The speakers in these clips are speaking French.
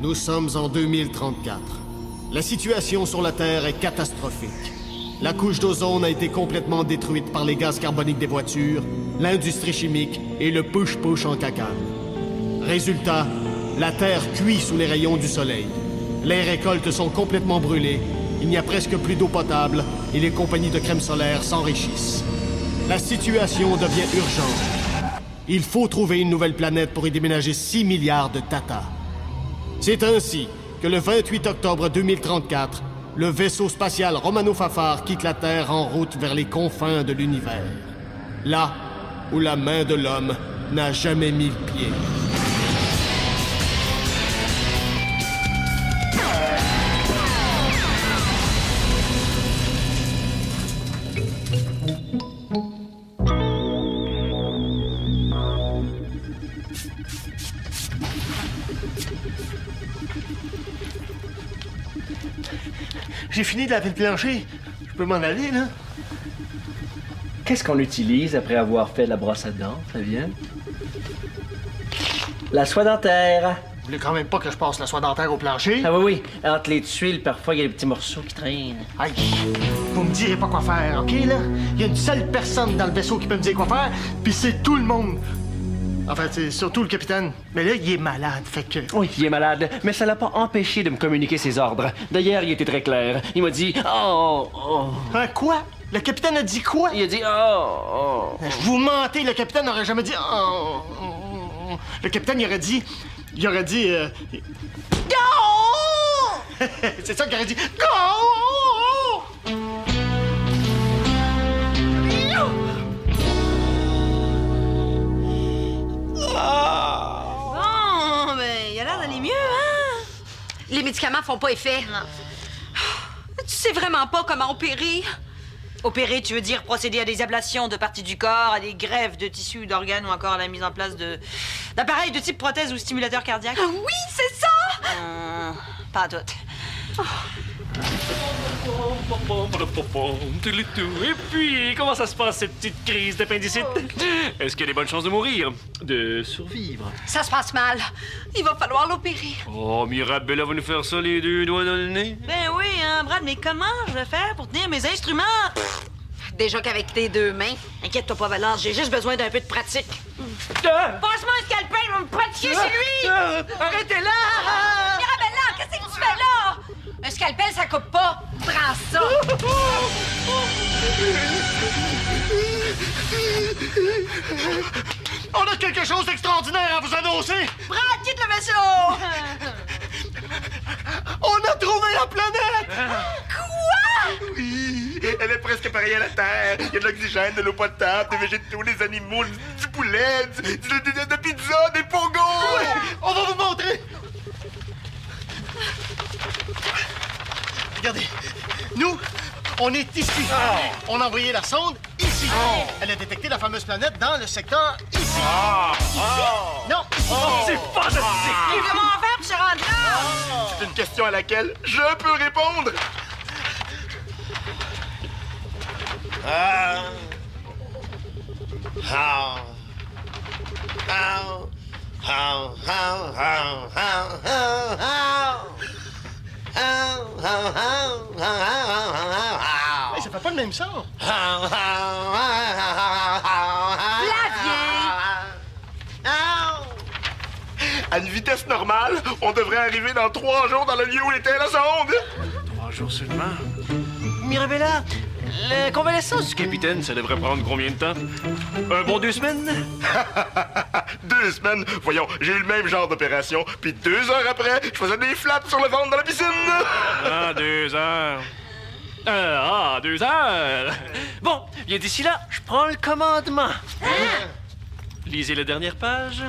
Nous sommes en 2034. La situation sur la Terre est catastrophique. La couche d'ozone a été complètement détruite par les gaz carboniques des voitures, l'industrie chimique et le push-push en cacane. Résultat, la Terre cuit sous les rayons du soleil. Les récoltes sont complètement brûlées, il n'y a presque plus d'eau potable et les compagnies de crème solaire s'enrichissent. La situation devient urgente. Il faut trouver une nouvelle planète pour y déménager 6 milliards de Tata. C'est ainsi que le 28 octobre 2034, le vaisseau spatial Romano Fafar quitte la Terre en route vers les confins de l'univers. Là où la main de l'homme n'a jamais mis le pied. J'ai fini de laver le plancher. Je peux m'en aller, là? Qu'est-ce qu'on utilise après avoir fait la brosse à dents, Fabienne? La soie dentaire. Vous voulez quand même pas que je passe la soie dentaire au plancher? Ah oui, oui. Entre les tuiles, parfois, il y a des petits morceaux qui traînent. Aïe! Vous me direz pas quoi faire, OK, là? Il y a une seule personne dans le vaisseau qui peut me dire quoi faire, puis c'est tout le monde. Enfin, c'est surtout le capitaine. Mais là, il est malade, fait que... Oui, il est malade, mais ça l'a pas empêché de me communiquer ses ordres. D'ailleurs, il était très clair. Il m'a dit « Oh, oh... » Hein, quoi? Le capitaine a dit quoi? Il a dit « Oh, oh... » Vous mentez, le capitaine n'aurait jamais dit « Oh, oh, oh. » Le capitaine, il aurait dit... Go! C'est ça qu'il aurait dit. Go! Bon, ben, il a l'air d'aller mieux, hein? Les médicaments font pas effet. Non. Tu sais vraiment pas comment opérer? Opérer, tu veux dire procéder à des ablations de parties du corps, à des greffes de tissus, d'organes ou encore à la mise en place d'appareils de type prothèse ou stimulateur cardiaque? Ah oui, c'est ça! Pas à tout. Et puis, comment ça se passe, cette petite crise d'appendicite? Est-ce qu'il y a des bonnes chances de mourir? De survivre? Ça se passe mal. Il va falloir l'opérer. Oh, Mirabella va nous faire ça les deux doigts dans le nez? Ben oui, hein, Brad, mais comment je vais faire pour tenir mes instruments? Déjà qu'avec tes deux mains. Inquiète-toi pas, Valence, j'ai juste besoin d'un peu de pratique. Passe-moi un scalpel, il va me pratiquer chez lui! Arrêtez-la! Mirabella, qu'est-ce que tu fais là? Un scalpel, ça coupe pas. Prends ça. On a quelque chose d'extraordinaire à vous annoncer! Brad, quitte le vaisseau! On a trouvé la planète! Quoi? Oui, elle est presque pareille à la Terre. Il y a de l'oxygène, de l'eau potable, des végétaux, des animaux, du poulet, de pizza, des pogos! Ouais, on va vous montrer! Regardez, nous, on est ici. On a envoyé la sonde ici. Elle a détecté la fameuse planète dans le secteur ici. Ici? Non, ici. C'est fantastique! Et comment on va faire pour se rendre là? C'est une question à laquelle je peux répondre. Hey, ça fait pas le même son. À une vitesse normale, on devrait arriver dans 3 jours dans le lieu où était la sonde. 3 jours seulement? Mirabella, la convalescence du capitaine, ça devrait prendre combien de temps? Un bon 2 semaines? 2 semaines? Voyons, j'ai eu le même genre d'opération. Puis 2 heures après, je faisais des flaps sur le ventre dans la piscine. Ah, 2 heures. 2 heures. Bon, bien d'ici là, je prends le commandement. Lisez la dernière page.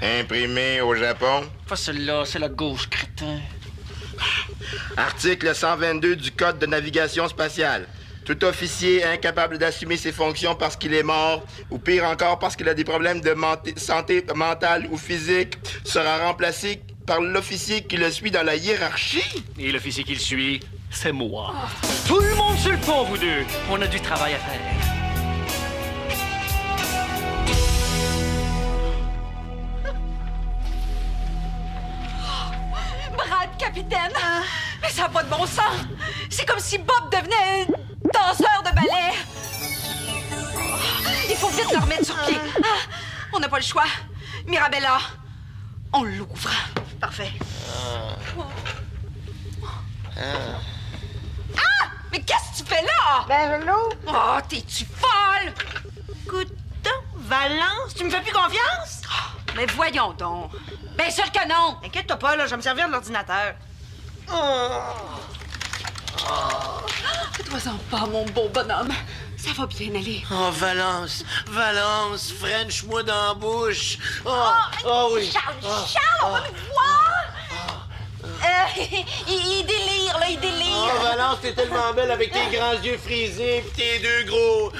Imprimé au Japon. Pas celle-là, c'est la gauche, crétin. Article 122 du Code de navigation spatiale. Tout officier incapable d'assumer ses fonctions parce qu'il est mort, ou pire encore parce qu'il a des problèmes de santé mentale ou physique, sera remplacé par l'officier qui le suit dans la hiérarchie. Et l'officier qui le suit, c'est moi. Tout le monde sur le pont, vous deux. On a du travail à faire. capitaine! Mais ça n'a pas de bon sens! C'est comme si Bob devenait danseur de ballet! Il faut vite le remettre sur pied. On n'a pas le choix. Mirabella, on l'ouvre. Parfait. Mais qu'est-ce que tu fais là? Ben, je l'ouvre. Oh, t'es-tu folle? Coudon, Valence, tu me fais plus confiance? Mais voyons donc. Bien sûr que non. Inquiète-toi pas, là, je vais me servir de l'ordinateur. Fais-toi-en pas, mon beau bonhomme. Ça va bien aller. Oh, Valence, Valence, French-moi dans la bouche. Oh oui. Charles, on va nous voir! Il délire, là, il délire. Oh, Valence, t'es tellement belle avec tes grands yeux frisés pis tes deux gros...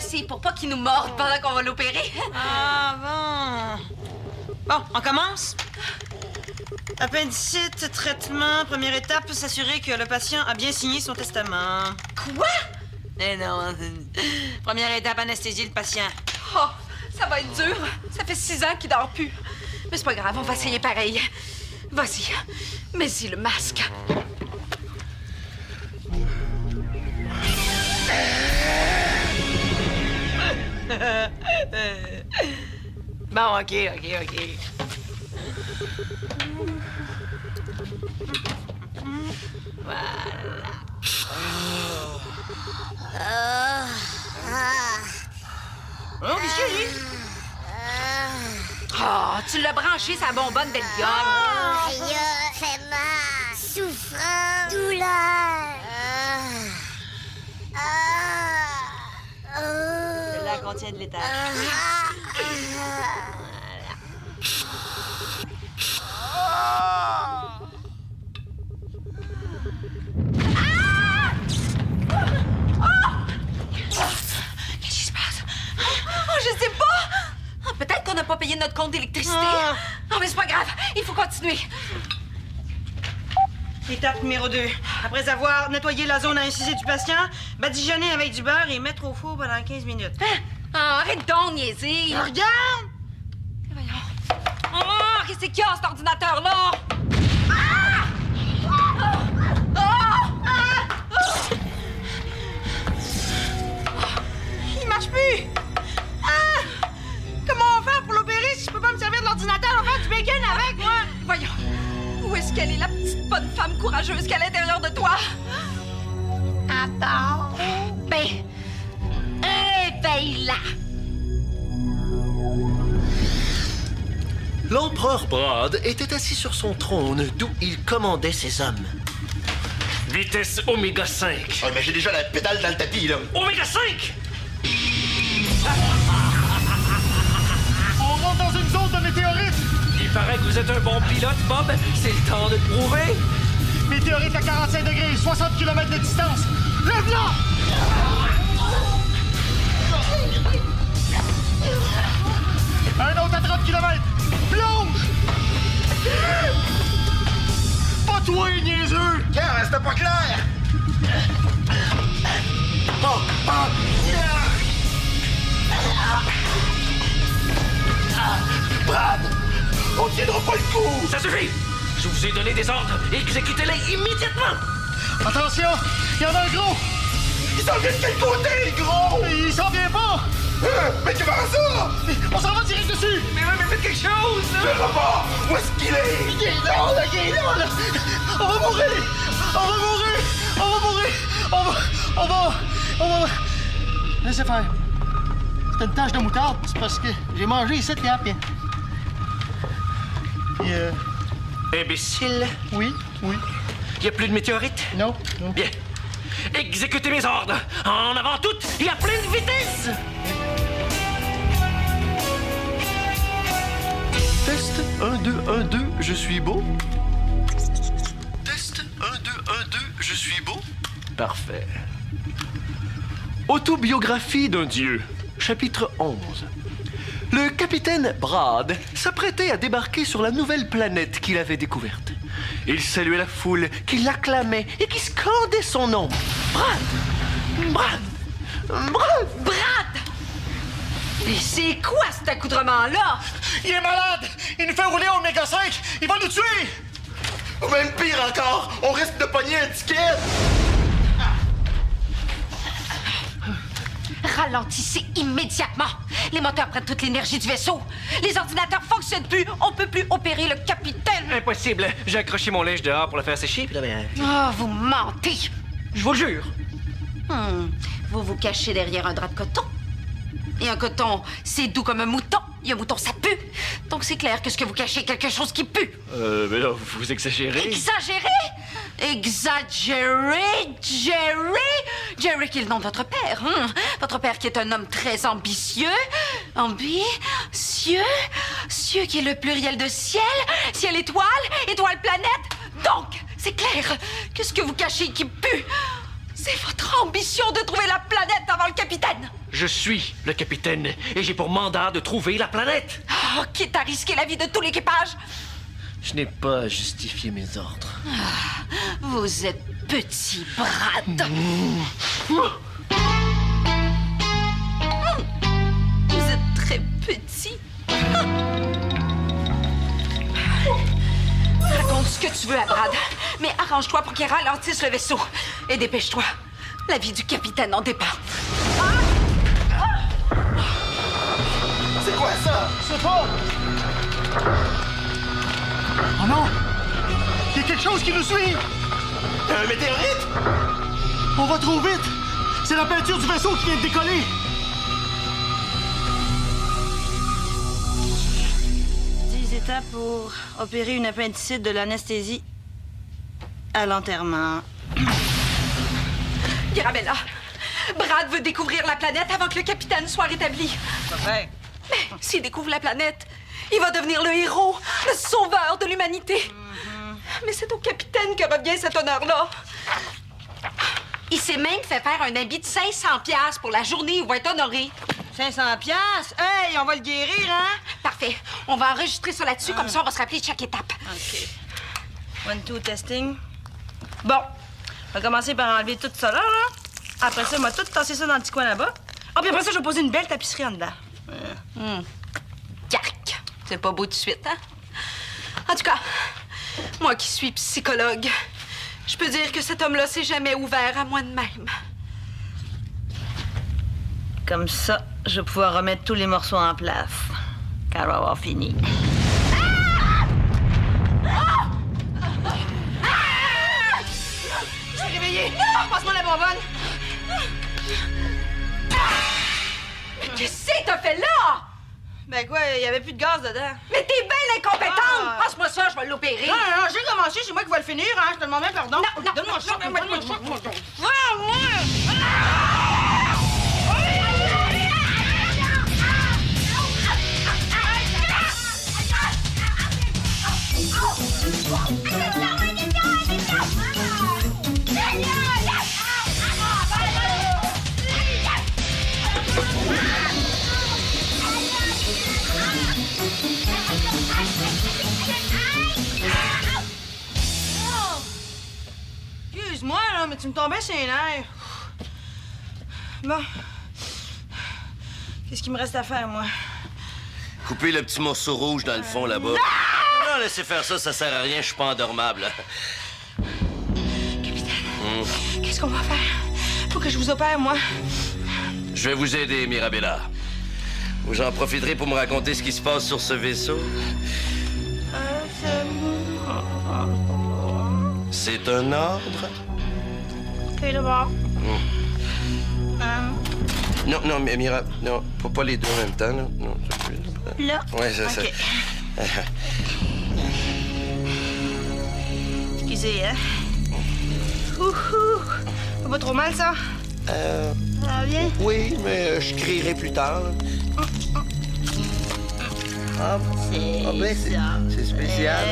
C'est pour pas qu'il nous morde pendant qu'on va l'opérer. Ah, bon. Bon, on commence? Appendicite, traitement, première étape, s'assurer que le patient a bien signé son testament. Quoi? Eh non. Première étape, anesthésier le patient. Oh, ça va être dur. Ça fait 6 ans qu'il dort plus. Mais c'est pas grave, on va essayer pareil. Vas-y, mets-y le masque. Bon, OK. Oh, monsieur, lui? Oh, tu l'as branché sa bonbonne Valium. Aïe, fait mal, souffrance, douleur. Celle-là contient de l'étage. Qu'est-ce qui se passe? Oh, je sais pas. Ah, peut-être qu'on n'a pas payé notre compte d'électricité. Non, mais c'est pas grave. Il faut continuer. Étape numéro 2. Après avoir nettoyé la zone à inciser du patient, badigeonner avec du beurre et mettre au four pendant 15 minutes. Ah, arrête donc, niaiser. Regarde! Voyons. Oh, qu'est-ce qu'il y a, cet ordinateur-là? Il marche plus! Ah! Comment on va faire pour l'opérer si je peux pas me servir de l'ordinateur? On va faire du bacon avec, moi! Voyons. Où est-ce qu'elle est, la petite bonne femme courageuse qu'à l'intérieur de toi? Attends. Ben, réveille-la. L'empereur Brad était assis sur son trône d'où il commandait ses hommes. Vitesse Oméga 5. Ah, mais j'ai déjà la pédale dans le tapis, là. Oméga 5! On rentre dans une zone de météorite. Il paraît que vous êtes un bon pilote, Bob. C'est le temps de le prouver. Météorite à 45 degrés, 60 km de distance. Lève-la! Un autre à 30 km. Plonge! Pas toi, niaiseux! Car, c'était pas clair! Brad! On tiendra pas le coup! Ça suffit! Je vous ai donné des ordres. Exécutez-les immédiatement! Attention, il y en a un gros! Il s'en vient de quel côté, le gros? Il s'en vient pas! Mais comment ça? On s'en va direct dessus! Mais faites quelque chose! Je le vois pas! Où est-ce qu'il est? Il est là! On va mourir! On va... Laissez faire. C'est une tache de moutarde, c'est parce que j'ai mangé ici, là, puis... Imbécile! Oui. Y a plus de météorites? Non. Bien. Exécutez mes ordres! En avant toutes et à pleine vitesse! Test 1, 2, 1, 2, je suis beau. Test 1, 2, 1, 2, je suis beau. Parfait. Autobiographie d'un dieu, chapitre 11. Le capitaine Brad s'apprêtait à débarquer sur la nouvelle planète qu'il avait découverte. Il saluait la foule qui l'acclamait et qui scandait son nom. Brad! Brad! Brad! Brad! Mais c'est quoi cet accoutrement-là? Il est malade! Il nous fait rouler au Oméga 5! Il va nous tuer! Ou même pire encore, on risque de pogner un ticket! Ralentissez immédiatement. Les moteurs prennent toute l'énergie du vaisseau. Les ordinateurs fonctionnent plus. On peut plus opérer le capitaine. Impossible. J'ai accroché mon linge dehors pour le faire sécher, puis là, ben... Oh, vous mentez. Je vous le jure. Vous vous cachez derrière un drap de coton. Et un coton, c'est doux comme un mouton. Et un mouton, ça pue. Donc c'est clair que ce que vous cachez est quelque chose qui pue. Mais là, vous exagérez. Exagéré? Exagéré? Jerry? Jerry qui est le nom de votre père. Votre père qui est un homme très ambitieux. Ambitieux? Cieux qui est le pluriel de ciel. Ciel étoile. Étoile planète. Donc, c'est clair que ce que vous cachez qui pue, c'est votre ambition de trouver la planète avant le capitaine. Je suis le capitaine et j'ai pour mandat de trouver la planète. Oh, quitte à risquer la vie de tout l'équipage. Je n'ai pas à justifier mes ordres. Vous êtes petit, Brad. Vous êtes très petit. Raconte ce que tu veux à Brad, mais arrange-toi pour qu'il ralentisse le vaisseau. Et dépêche-toi. La vie du capitaine en dépend. C'est quoi ça? C'est pas... Oh non! Il y a quelque chose qui nous suit! Un météorite? On va trop vite! C'est la peinture du vaisseau qui vient de décoller! 10 étapes pour opérer une appendicite de l'anesthésie à l'enterrement. Mirabella, Brad veut découvrir la planète avant que le capitaine soit rétabli. Parfait. Mais s'il découvre la planète, il va devenir le héros, le sauveur de l'humanité. Mais c'est au capitaine que revient cet honneur-là. Il s'est même fait faire un habit de 500$ pour la journée où il va être honoré. 500$? Hey, on va le guérir, hein? Parfait. On va enregistrer ça là-dessus, comme ça on va se rappeler de chaque étape. OK. 1, 2, testing. Bon. On va commencer par enlever tout ça là. Après ça, on va tout tasser ça dans le petit coin là-bas. Ah, puis après ça, je vais poser une belle tapisserie en dedans. Yark! C'est pas beau tout de suite, hein? En tout cas, moi qui suis psychologue, je peux dire que cet homme-là s'est jamais ouvert à moi de même. Comme ça, je vais pouvoir remettre tous les morceaux en place quand on va avoir fini. Je suis réveillée! Passe-moi la bonbonne! Mais qu'est-ce que t'as fait là? Ben quoi, il y avait plus de gaz dedans. Mais t'es bien incompétente! Passe-moi ça, je vais l'opérer. Non, j'ai commencé, c'est moi qui vais le finir, hein. Je te demande même pardon. Non, Donne-moi ça, donne-moi ça. Excuse-moi, là, mais tu me tombais sur les nerfs. Bon. Qu'est-ce qu'il me reste à faire, moi? Couper le petit morceau rouge dans le fond, là-bas. Non, laissez faire ça, ça sert à rien, je suis pas endormable. Capitaine, Qu'est-ce qu'on va faire? Faut que je vous opère, moi. Je vais vous aider, Mirabella. Vous en profiterez pour me raconter ce qui se passe sur ce vaisseau. C'est un ordre? OK, d'abord. Non, non, mais non, pas les deux en même temps, là. Non, Là? ouais, c'est ça. OK. Excusez, hein? Ouhou! Pas trop mal, ça? Ça va bien? Oui, mais je crierai plus tard. Ah, ben, c'est spécial.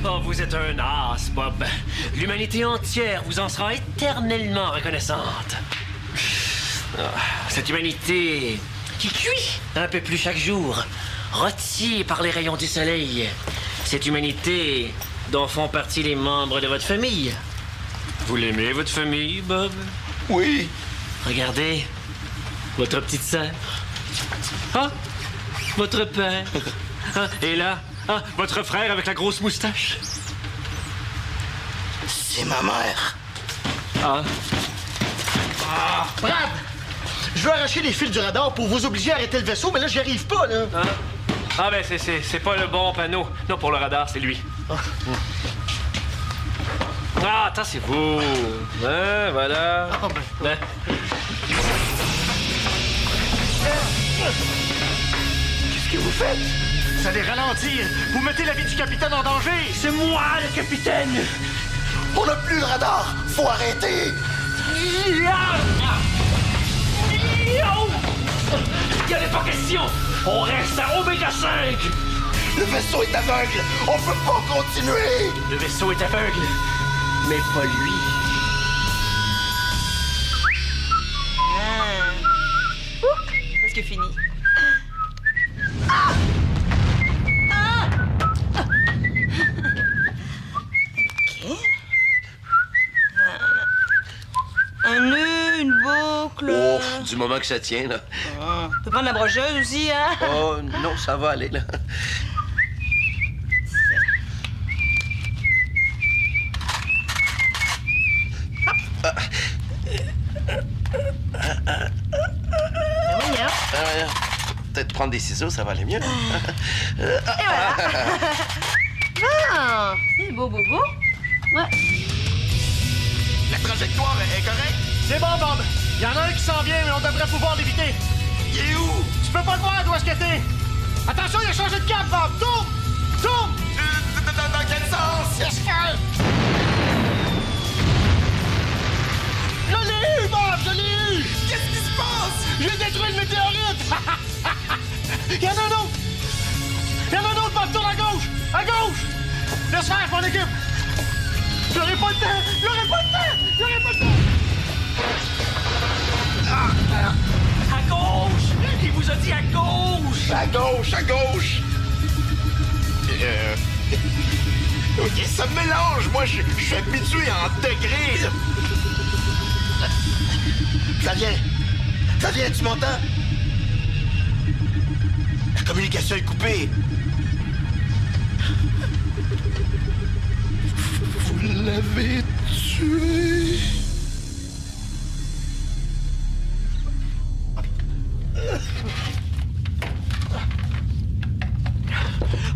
Oh, vous êtes un as, Bob. L'humanité entière vous en sera éternellement reconnaissante. Cette humanité qui cuit un peu plus chaque jour, rôtie par les rayons du soleil. Cette humanité dont font partie les membres de votre famille. Vous l'aimez, votre famille, Bob? Oui. Regardez, votre petite sœur. Ah, votre père. Ah, et là, ah, votre frère avec la grosse moustache. C'est ma mère. Ah, Brad! Je veux arracher les fils du radar pour vous obliger à arrêter le vaisseau, mais là, j'y arrive pas, là. Ah, ben, c'est pas le bon panneau. Non, pour le radar, c'est lui. Ah, attends, c'est vous. Hein, voilà. Ah, ben. Hein? Qu'est-ce que vous faites? Vous allez ralentir. Vous mettez la vie du capitaine en danger. c'est moi, le capitaine! On n'a plus le radar. Faut arrêter. Il y en a pas question! On reste à Oméga 5! Le vaisseau est aveugle. On peut pas continuer. Le vaisseau est aveugle, mais pas lui. Presque fini. OK. Un nœud, une boucle. Oh, du moment que ça tient, là. On peut prendre la brocheuse aussi, hein? Oh, non, ça va aller, là. Peut-être prendre des ciseaux, ça va aller mieux. Ah, c'est beau, beau, beau. Ouais. La trajectoire est correcte. C'est bon, Bob. Il y en a un qui s'en vient, mais on devrait pouvoir l'éviter. Il est où? Tu peux pas le voir d'où est-ce que t'es. Attention, il a changé de cap, Bob. Tourne! Tourne! Dans quel sens? Je l'ai eu, Bob! Je l'ai eu! Qu'est-ce qui se passe? J'ai détruit le météorite! Il y en a un autre! Il y en a un autre, Bob! Tourne à gauche! À gauche! Laisse faire, mon équipe! J'aurai pas le temps! J'aurai pas le temps! J'aurai pas le temps! À gauche! Il vous a dit à gauche! À gauche, à gauche! OK, ça me mélange. Moi, je suis habitué en degrés. Là. Ça vient, tu m'entends? La communication est coupée. Vous l'avez tué.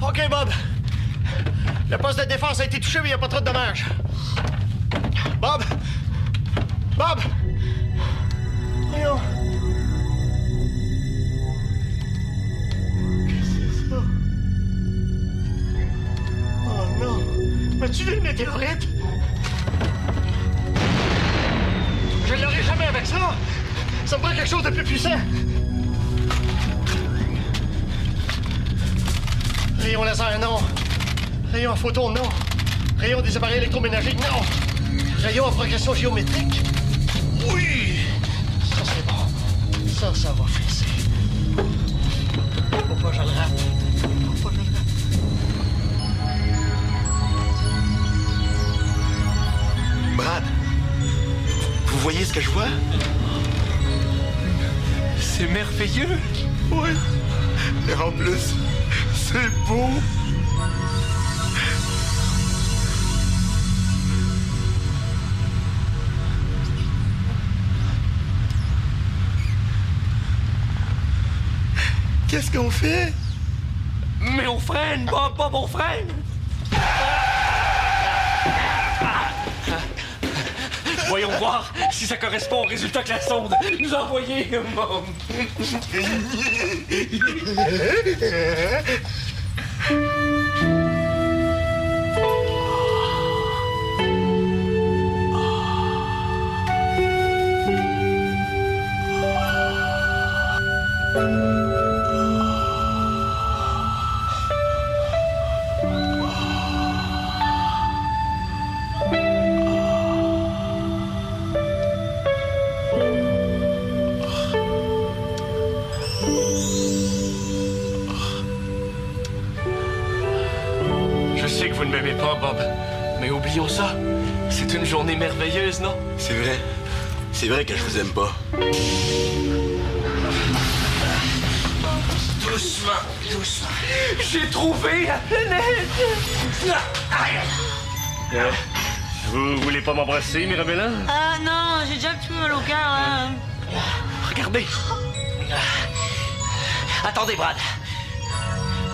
OK, Bob. Le poste de défense a été touché, mais il n'y a pas trop de dommages. Bob! Bob! Voyons. Qu'est-ce que c'est ça? Oh non! M'as-tu vu le météorite? Je ne l'aurai jamais avec ça! Ça me prend quelque chose de plus puissant! Rayon laser, non. Rayon à photon, non. Rayon des appareils électroménagers, non. Rayon en progression géométrique. Oui! Ça, c'est bon. Ça va fesser. Faut pas que je le rate. Faut pas que je le rate. Brad, vous voyez ce que je vois? C'est merveilleux. Oui. Et en plus, c'est beau. Qu'est-ce qu'on fait? Mais on freine, Bob, Bob, on freine! Voyons voir si ça correspond au résultat que la sonde nous a envoyé, Bob. Je sais que vous ne m'aimez pas, Bob, mais oublions ça. C'est une journée merveilleuse, non? C'est vrai. C'est vrai que je vous aime pas. Doucement, doucement. J'ai trouvé la planète! Vous voulez pas m'embrasser, Mirabella? Ah non, j'ai déjà un petit peu mal au cœur, là. Regardez! Attendez, Brad.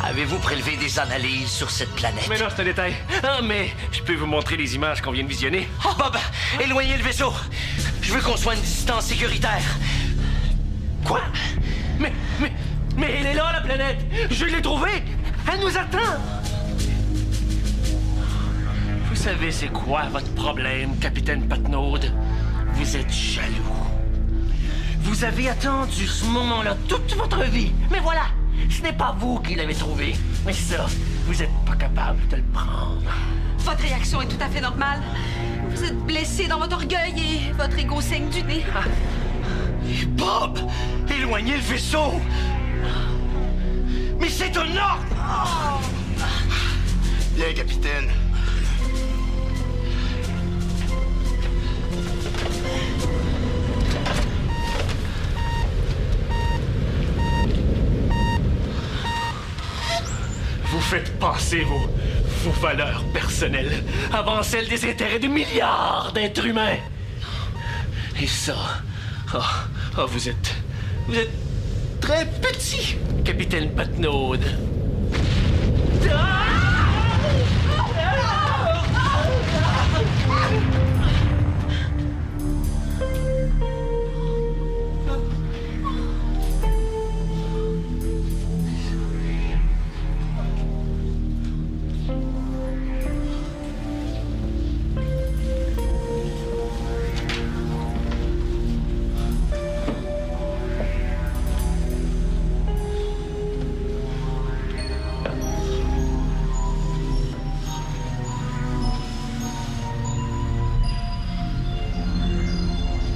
Avez-vous prélevé des analyses sur cette planète? Mais non, c'est un détail. Ah, mais je peux vous montrer les images qu'on vient de visionner. Oh, Bob, éloignez le vaisseau. Je veux qu'on soit une distance sécuritaire. Quoi? Mais elle est là, la planète! Je l'ai trouvée! Elle nous attend! Vous savez c'est quoi votre problème, Capitaine Patnaud? Vous êtes jaloux. Vous avez attendu ce moment-là toute votre vie. Mais voilà, ce n'est pas vous qui l'avez trouvé. Mais ça, vous n'êtes pas capable de le prendre. Votre réaction est tout à fait normale. Vous êtes blessé dans votre orgueil et votre ego saigne du nez. Bob, éloignez le vaisseau! Mais c'est un ordre! Bien, capitaine. Vous faites passer vos valeurs personnelles avant celles des intérêts de milliards d'êtres humains. Et ça... vous êtes très petit, Capitaine Patnaud.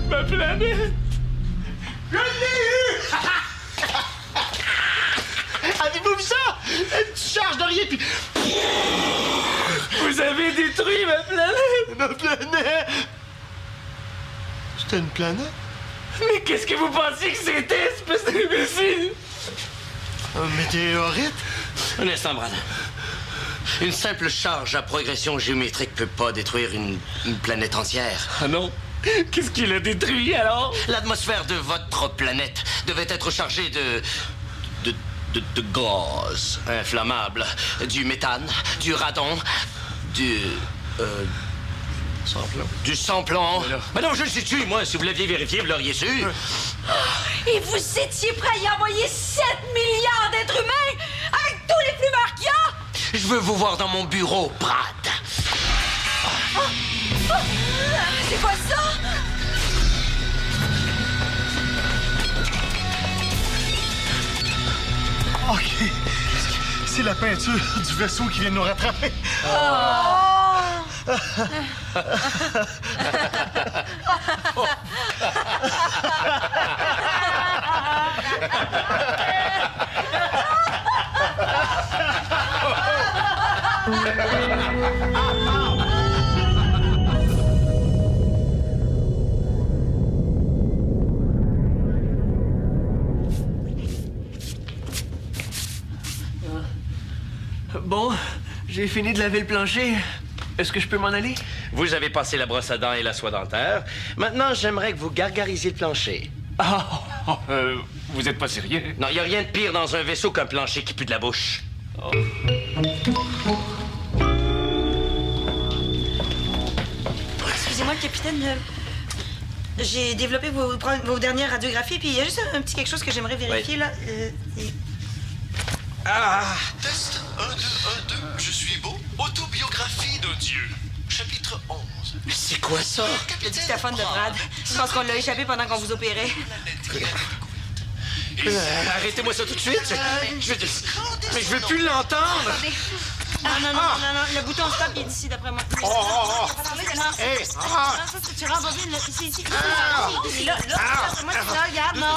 Ma planète! Je l'ai eu! Avez-vous vu ça? Une petite charge de rien, puis... Vous avez détruit ma planète! Ma planète! C'était une planète? Mais qu'est-ce que vous pensiez que c'était, espèce d'imbécile? Un météorite? Un instant, Brad. Une simple charge à progression géométrique peut pas détruire une planète entière. Ah non? Qu'est-ce qu'il a détruit, alors? L'atmosphère de votre planète devait être chargée de gaz inflammable, du méthane, du radon, du sang-plomb. Mais non, je le sais-tu, moi. Si vous l'aviez vérifié, vous l'auriez su. Et vous étiez prêt à y envoyer 7 milliards d'êtres humains avec tous les fumeurs qu'il y a? Je veux vous voir dans mon bureau, Brad. C'est quoi ça? OK. C'est la peinture du vaisseau qui vient de nous rattraper. Bon, j'ai fini de laver le plancher. Est-ce que je peux m'en aller? Vous avez passé la brosse à dents et la soie dentaire. Maintenant, j'aimerais que vous gargarisiez le plancher. Vous êtes pas sérieux? Non, il n'y a rien de pire dans un vaisseau qu'un plancher qui pue de la bouche. Oh. Excusez-moi, capitaine. J'ai développé vos dernières radiographies, puis il y a juste un petit quelque chose que j'aimerais vérifier, là. Test 1, 2, 1, 2. Je suis beau. Autobiographie d'un dieu. Chapitre 11. Mais c'est quoi ça? Le dictaphone de Brad. Je pense qu'on l'a échappé pendant qu'on vous opérait. Arrêtez-moi ça tout de suite. Mais je veux plus l'entendre. Non, le bouton stop, il est ici, d'après moi. Tu rentres ici. Là, moi, tu là, regarde, non.